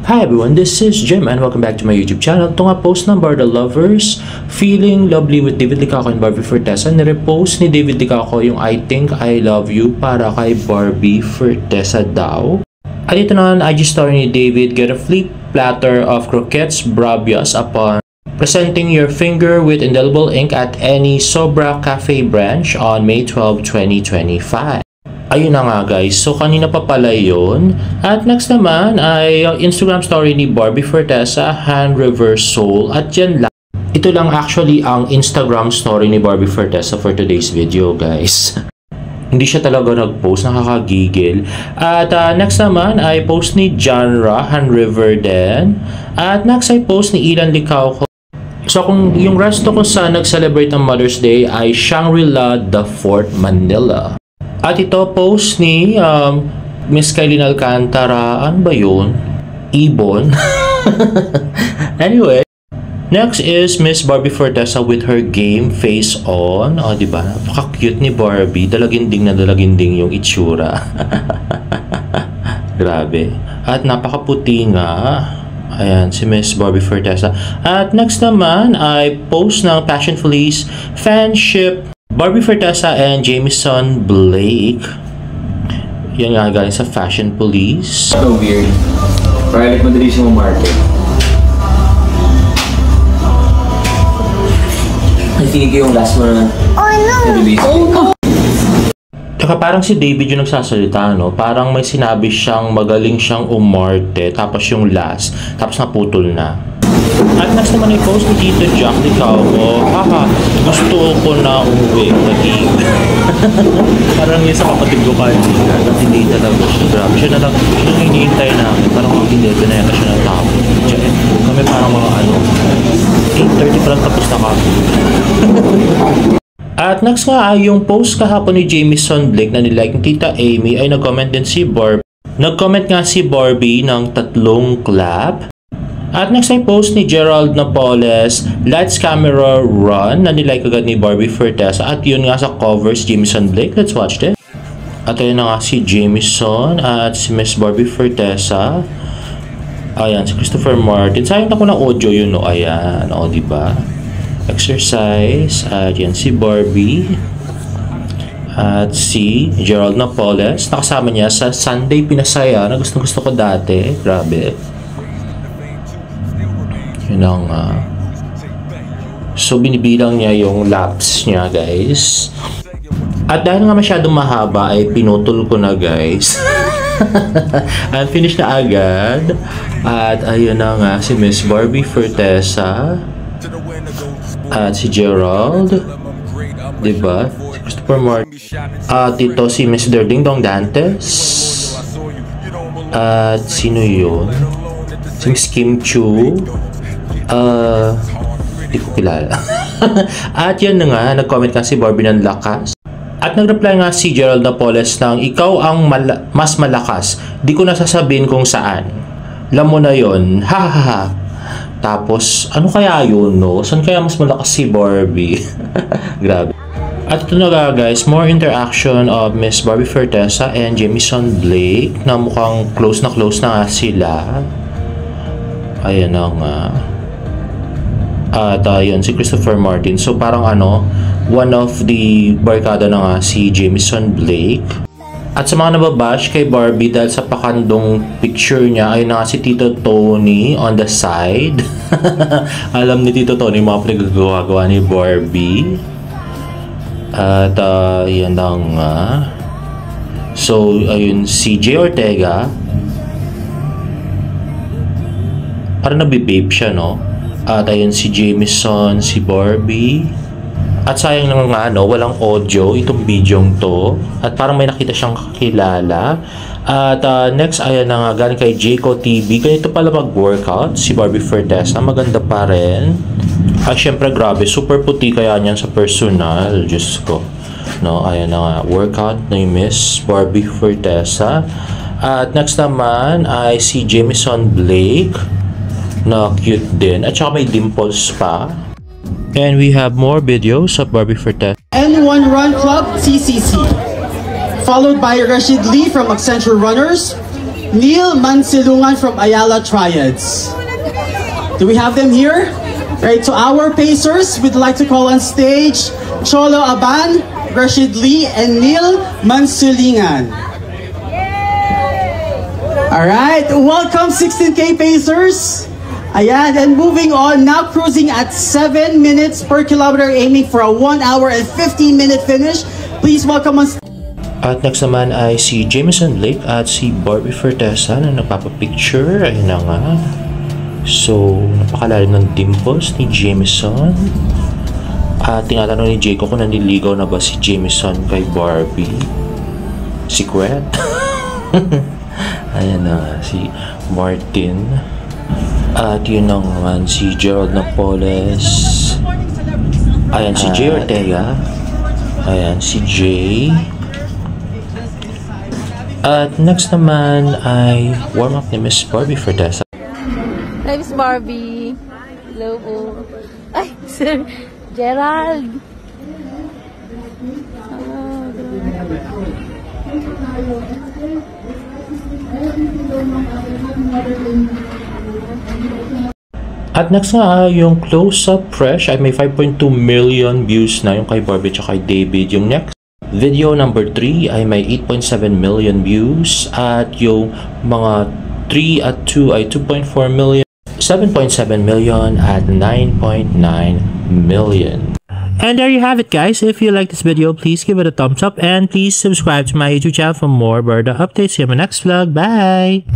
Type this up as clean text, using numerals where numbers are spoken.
Hi everyone, this is Jim and welcome back to my YouTube channel. Ito nga post ng Barda Lovers, Feeling Lovely with David Licaco and Barbie Fortesa. Nirepost ni David Licaco yung I Think I Love You para kay Barbie Fortesa daw. At ito naman, IG story ni David, get a flip platter of croquettes bravias upon presenting your finger with indelible ink at any Sobra Cafe branch on May 12, 2025. Ayun na nga guys, so kanina pa pala yun. At next naman ay Instagram story ni Barbie Fortesa, Hand Reverse Soul. At yan lang. Ito lang actually ang Instagram story ni Barbie Fortesa for today's video guys. Hindi siya talaga nag-post, nakakagigil. At next naman ay post ni Genre, Hand River din. At next ay post ni Ilan Licaco. So kung yung resto ko sa nag-celebrate ng Mother's Day ay Shangri-La, The Fort, Manila. At ito post ni Miss Kailin Alcantara, ano ba yun? Ibon. Anyway, next is Miss Barbie Fortesa with her game face on. O, diba? Napaka-cute ni Barbie. Dalaginding na dalaginding yung itsura. Grabe. At napakaputi nga. Ayan, si Miss Barbie Fortesa. At next naman ay post ng Passion Police Fanship Barbie Fortesa and Jameson Blake. Yan nga galing sa Fashion Police. So weird. Parang madali siya market. Nakikinig yung last mo na release. Tsaka parang si David yung nagsasalita, no? Parang may sinabi siyang magaling siyang umarte, tapos yung last, tapos naputol na. At next naman ay post ni Tito Jack Licaco. Haha, gusto ko na umuwi. Parang yun sa kapatid ko kanina. At hindi talaga siya. Grabe. Siya na lang, yung hinihintay namin. Parang hindi, pinayata siya na tao. Kami parang mga 8:30 pa lang tapos na kami. At next nga ay yung post kahapon ni Jameson Blake na nilike ni Tita Amy ay nag-comment din si Barbie. Nag-comment nga si Barbie ng 3 clap. At next ay post ni Gerald Napoles, Lights Camera Run, na nilike agad ni Barbie Fortesa. At yun nga sa covers, Jameson Blake. Let's watch this. At ayun na nga si Jameson at si Miss Barbie Fortesa. Ayan, si Christopher Martin. Sayang na ko ng audio yun, no? Ayan, o, diba? Exercise. At yan si Barbie. At si Gerald Napoles. Nakasama niya sa Sunday Pinasaya na gusto ko dati. Grabe. Yun ang, so binibilang niya yung laps niya guys. At dahil nga masyadong mahaba ay pinutol ko na guys. At finish na agad. At ayun na nga si Miss Barbie Fortesa. At si Gerald, diba? Si Christopher Martin. At ito si Miss Ding Dong Dantes. At sino yun? Si Miss Kim Chu. Hindi ko kilala. At yan na nga, nag-comment nga si Barbie ng lakas. At nag-reply nga si Gerald Napoles ng ikaw ang mas malakas. Di ko nasasabihin kung saan. Alam mo na yun. Ha ha ha. Tapos, ano kaya yun, no? Saan kaya mas malakas si Barbie? Grabe. At ito na nga guys, more interaction of Miss Barbie Fortesa and Jameson Blake na mukhang close na nga sila. Ayan na nga. At yun, si Christopher Martin. So parang one of the barkada na nga si Jameson Blake. At sa mga nababash kay Barbie dahil sa pakandong picture niya ay na si Tito Tony on the side. Alam ni Tito Tony mga pinagagawa ni Barbie. At yan na nga. So ayun, si Jay Ortega. Parang nabibabe siya, no? At ayun si Jameson, si Barbie. At sayang naman nga, walang audio itong videong to. At parang may nakita siyang kakilala. At next, ayan na nga, galing kay Jayco TV. Ganito pala mag-workout si Barbie Fortesa. Maganda pa rin. At syempre, grabe, super puti kaya niyan sa personal. Diyos ko. No, ayan na nga, workout ni Miss Barbie Fortesa. At next naman ay si Jameson Blake. Na cute din. At saka may dimples pa. And we have more videos of Barbie Fortesa. N1 Run Club CCC. Followed by Rashid Lee from Accenture Runners. Neil Mansilungan from Ayala Triads. Do we have them here? Right, to our pacers, we'd like to call on stage Cholo Aban, Rashid Lee, and Neil Mansulingan. Alright, welcome 16K pacers. Ayan, and moving on, now cruising at 7 minutes per kilometer, aiming for a 1 hour and 15-minute finish. Please welcome on. At next naman ay si Jameson Blake at si Barbie Fortesa na nagpapapicture. Ayun na nga. So, napakalalim ng dimples ni Jameson. At tinatanong ni Jacob kung naniligaw na ba si Jameson kay Barbie. Secret? Ayan na nga, si Martin. At yun na naman si Gerald Napoles. Ayan si Jay Ortega. Ayan si Jay. At next naman ay warm up ni Miss Barbie Fortesa. Hi, Miss Barbie. Hello po. Ay, Sir Gerald. At next nga yung close-up fresh ay may 5.2 million views na yung kay Barbie at kay David. Yung next video number 3 ay may 8.7 million views at yung mga 3 at 2 ay 2.4 million, 7.7 million at 9.9 million. And there you have it, guys. If you like this video, please give it a thumbs up and please subscribe to my YouTube channel for more Barda updates. See you in my next vlog. Bye!